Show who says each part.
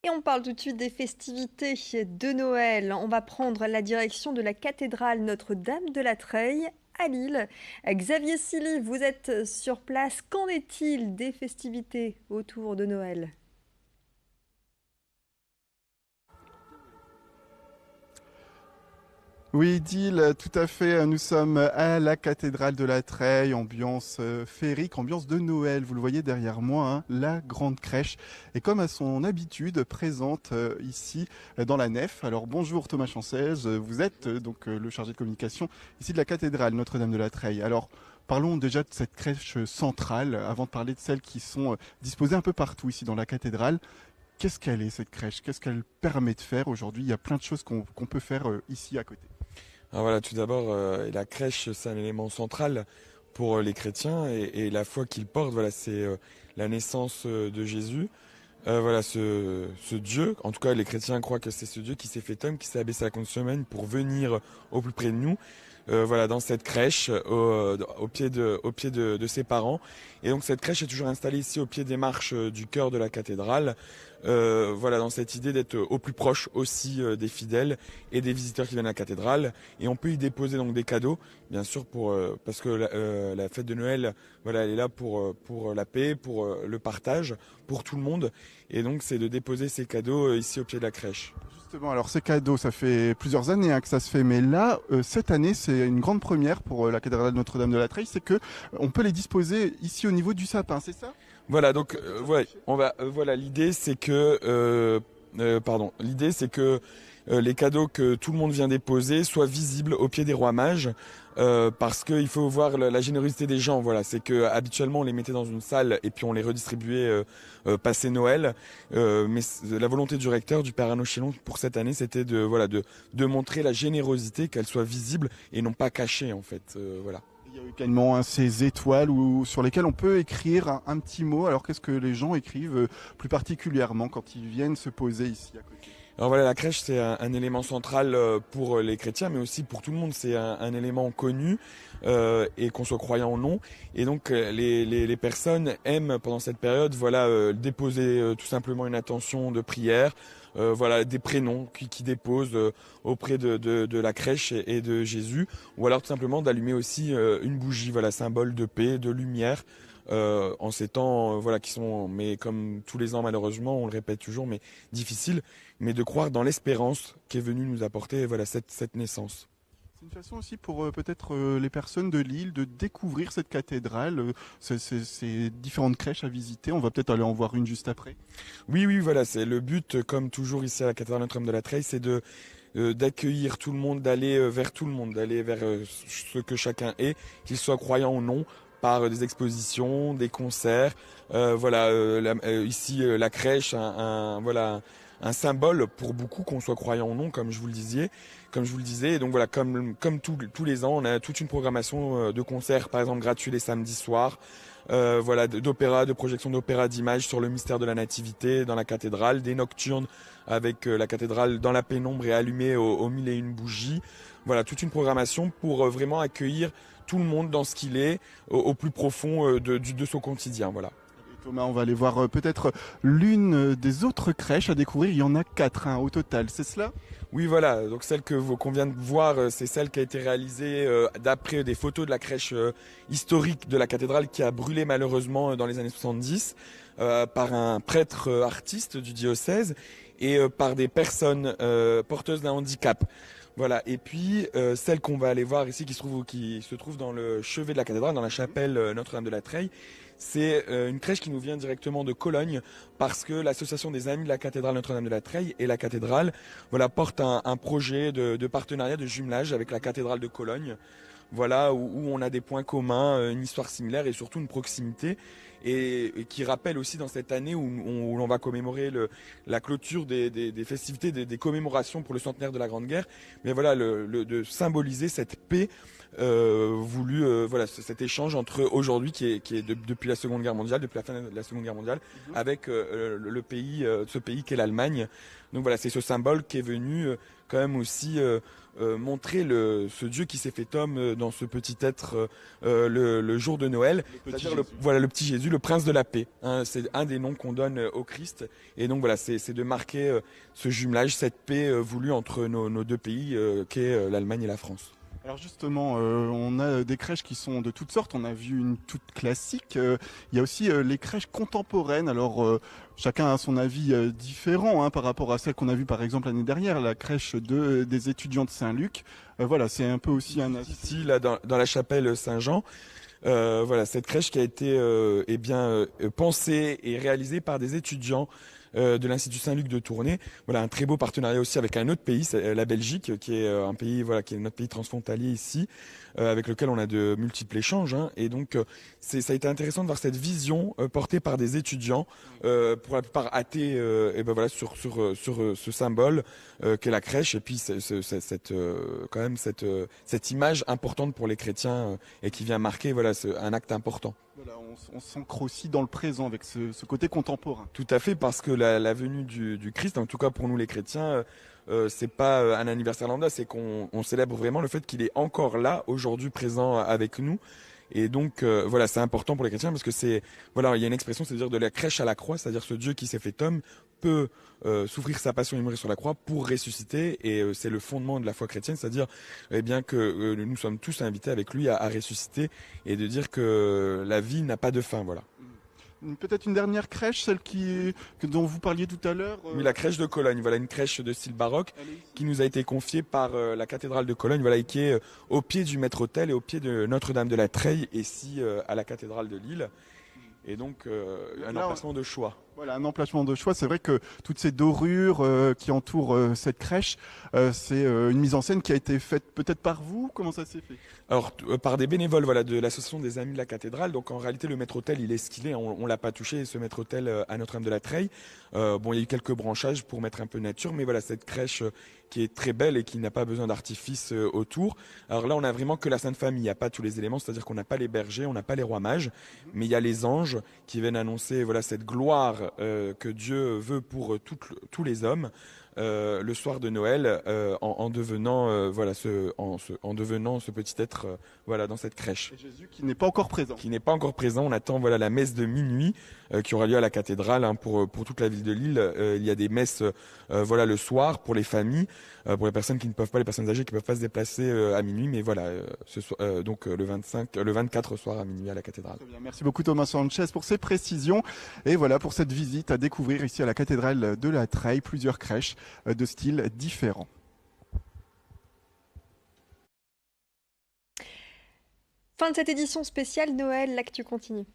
Speaker 1: Et on parle tout de suite des festivités de Noël. On va prendre la direction de la cathédrale Notre-Dame de la Treille à Lille. Xavier Silly, vous êtes sur place. Qu'en est-il des festivités autour de Noël?
Speaker 2: Oui, Dil, tout à fait. Nous sommes à la cathédrale de la Treille, ambiance féerique, ambiance de Noël. Vous le voyez derrière moi, hein, la grande crèche est comme à son habitude présente ici dans la nef. Alors bonjour Thomas Chancez, vous êtes le chargé de communication ici de la cathédrale Notre-Dame de la Treille. Alors parlons déjà de cette crèche centrale avant de parler de celles qui sont disposées un peu partout ici dans la cathédrale. Qu'est-ce qu'elle est cette crèche? Qu'est-ce qu'elle permet de faire aujourd'hui? Il y a plein de choses qu'on peut faire ici à côté.
Speaker 3: Alors voilà, tout d'abord, la crèche, c'est un élément central pour les chrétiens et la foi qu'ils portent, voilà, c'est la naissance de Jésus. Voilà, ce Dieu, en tout cas les chrétiens croient que c'est ce Dieu qui s'est fait homme, qui s'est abaissé à la condition humaine pour venir au plus près de nous. Voilà, dans cette crèche, au pied de ses parents. Et donc cette crèche est toujours installée ici au pied des marches du chœur de la cathédrale. Voilà, dans cette idée d'être au plus proche aussi des fidèles et des visiteurs qui viennent à la cathédrale. Et on peut y déposer donc des cadeaux, bien sûr, parce que la fête de Noël, voilà, elle est là pour la paix, pour le partage, pour tout le monde. Et donc c'est de déposer ces cadeaux ici au pied de la crèche.
Speaker 2: Justement, alors ces cadeaux, ça fait plusieurs années que ça se fait, mais là, cette année, c'est une grande première pour la cathédrale Notre-Dame de la Treille, c'est que on peut les disposer ici au niveau du sapin, c'est ça?
Speaker 3: Voilà, donc ouais, voilà, l'idée c'est que les cadeaux que tout le monde vient déposer soient visibles au pied des rois mages, parce qu'il faut voir la générosité des gens. Voilà, c'est que habituellement on les mettait dans une salle et puis on les redistribuait passé Noël, la volonté du recteur, du père Arnaud Chilon, pour cette année, c'était de montrer la générosité, qu'elle soit visible et non pas cachée en fait. Voilà.
Speaker 2: Il y a également ces étoiles sur lesquelles on peut écrire un petit mot. Alors qu'est-ce que les gens écrivent plus particulièrement quand ils viennent se poser ici à côté?
Speaker 3: Alors voilà, la crèche, c'est un élément central pour les chrétiens, mais aussi pour tout le monde. C'est un élément connu, et qu'on soit croyant ou non. Et donc les personnes aiment pendant cette période, voilà, déposer tout simplement une intention de prière, voilà, des prénoms qui déposent auprès de la crèche et de Jésus, ou alors tout simplement d'allumer aussi une bougie, voilà, symbole de paix, de lumière. En ces temps, voilà, qui sont, mais comme tous les ans malheureusement, on le répète toujours, mais difficiles, mais de croire dans l'espérance qui est venue nous apporter, voilà, cette naissance.
Speaker 2: C'est une façon aussi pour peut-être les personnes de l'île de découvrir cette cathédrale, ces différentes crèches à visiter. On va peut-être aller en voir une juste après.
Speaker 3: Oui, oui, voilà, c'est le but, comme toujours ici à la cathédrale Notre-Dame de la Treille, c'est d'accueillir tout le monde, d'aller vers tout le monde, d'aller vers ce que chacun est, qu'il soit croyant ou non, par des expositions, des concerts. Voilà, ici la crèche, voilà, un symbole pour beaucoup, qu'on soit croyant ou non, comme je vous le disais. Et donc voilà, comme tous les ans, on a toute une programmation de concerts, par exemple gratuits les samedis soirs. Voilà, d'opéra, de projections d'opéra, d'images sur le mystère de la nativité dans la cathédrale, des nocturnes avec la cathédrale dans la pénombre et allumée aux mille et une bougies. Voilà, toute une programmation pour vraiment accueillir tout le monde dans ce qu'il est, au plus profond de son quotidien. Voilà.
Speaker 2: Et Thomas, on va aller voir peut-être l'une des autres crèches à découvrir. Il y en a quatre au total, c'est cela?
Speaker 3: Oui, voilà. Donc celle qu'on vient de voir, c'est celle qui a été réalisée d'après des photos de la crèche historique de la cathédrale qui a brûlé malheureusement dans les années 70 par un prêtre artiste du diocèse et par des personnes porteuses d'un handicap. Voilà. Et puis celle qu'on va aller voir ici, qui se trouve dans le chevet de la cathédrale, dans la chapelle Notre-Dame de la Treille. C'est une crèche qui nous vient directement de Cologne, parce que l'association des Amis de la cathédrale Notre-Dame de la Treille et la cathédrale, voilà, porte un projet de partenariat, de jumelage avec la cathédrale de Cologne. Voilà, où on a des points communs, une histoire similaire et surtout une proximité, et qui rappelle aussi dans cette année où l'on va commémorer la clôture des festivités, des commémorations pour le centenaire de la Grande Guerre, mais voilà, de symboliser cette paix voulue, voilà, cet échange entre aujourd'hui depuis la Seconde Guerre mondiale, depuis la fin de la Seconde Guerre mondiale, avec le pays, ce pays qu'est l'Allemagne. Donc voilà, c'est ce symbole qui est venu quand même aussi montrer ce Dieu qui s'est fait homme dans ce petit être le jour de Noël, c'est-à-dire le petit Jésus, le prince de la paix. Hein, c'est un des noms qu'on donne au Christ. Et donc voilà, c'est de marquer ce jumelage, cette paix voulue entre nos deux pays, qu'est l'Allemagne et la France.
Speaker 2: Alors justement, on a des crèches qui sont de toutes sortes. On a vu une toute classique. Il y a aussi les crèches contemporaines. Alors chacun a son avis différent par rapport à celle qu'on a vue par exemple l'année dernière, la crèche des étudiants de Saint-Luc. Voilà, c'est un peu aussi un...
Speaker 3: Ici, là, dans la chapelle Saint-Jean, voilà, cette crèche qui a été pensée et réalisée par des étudiants de l'Institut Saint-Luc de Tournai. Voilà, un très beau partenariat aussi avec un autre pays, c'est la Belgique, qui est un pays, voilà, qui est notre pays transfrontalier ici, avec lequel on a de multiples échanges. Hein. Et donc, ça a été intéressant de voir cette vision portée par des étudiants, pour la plupart athées, et ben voilà, sur ce symbole qu'est la crèche, et puis quand même cette image importante pour les chrétiens et qui vient marquer, voilà, un acte important.
Speaker 2: Voilà, on s'ancre aussi dans le présent avec ce côté contemporain.
Speaker 3: Tout à fait, parce que la venue du Christ, en tout cas pour nous les chrétiens, c'est pas un anniversaire lambda, c'est qu'on célèbre vraiment le fait qu'il est encore là, aujourd'hui présent avec nous. Et donc voilà, c'est important pour les chrétiens parce que il y a une expression, c'est-à-dire de la crèche à la croix, c'est-à-dire ce Dieu qui s'est fait homme peut souffrir sa passion et mourir sur la croix pour ressusciter, et c'est le fondement de la foi chrétienne, c'est-à-dire bien que nous sommes tous invités avec lui à ressusciter, et de dire que la vie n'a pas de fin, voilà.
Speaker 2: Peut-être une dernière crèche, celle dont vous parliez tout à l'heure.
Speaker 3: Oui, la crèche de Cologne, voilà, une crèche de style baroque qui nous a été confiée par la cathédrale de Cologne, voilà, et qui est au pied du maître-autel et au pied de Notre-Dame de la Treille, ici à la cathédrale de Lille. Et donc un emplacement de choix.
Speaker 2: Voilà, un emplacement de choix. C'est vrai que toutes ces dorures qui entourent cette crèche, c'est une mise en scène qui a été faite peut-être par vous. Comment ça s'est fait?
Speaker 3: Alors par des bénévoles, voilà, de l'association des Amis de la cathédrale. Donc en réalité le maître-autel il est ce qu'il est, on l'a pas touché, ce maître-autel à Notre-Dame de la Treille. Bon, il y a eu quelques branchages pour mettre un peu de nature, mais voilà, cette crèche qui est très belle et qui n'a pas besoin d'artifice autour. Alors là on a vraiment que la Sainte Famille, il n'y a pas tous les éléments, c'est-à-dire qu'on n'a pas les bergers, on n'a pas les rois mages, mais il y a les anges qui viennent annoncer, voilà, cette gloire que Dieu veut pour tous les hommes. Le soir de Noël, en devenant ce petit être, voilà, dans cette crèche.
Speaker 2: Et Jésus qui n'est pas encore présent.
Speaker 3: Qui n'est pas encore présent. On attend, voilà, la messe de minuit qui aura lieu à la cathédrale, hein, pour toute la ville de Lille. Il y a des messes, voilà, le soir pour les familles, pour les personnes qui ne peuvent pas, les personnes âgées qui ne peuvent pas se déplacer à minuit, mais voilà, donc le 24 soir à minuit à la cathédrale.
Speaker 2: Très bien. Merci beaucoup Thomas Sanchez pour ces précisions, et voilà pour cette visite à découvrir ici à la cathédrale de la Treille, plusieurs crèches de styles différents.
Speaker 1: Fin de cette édition spéciale Noël, l'actu continue.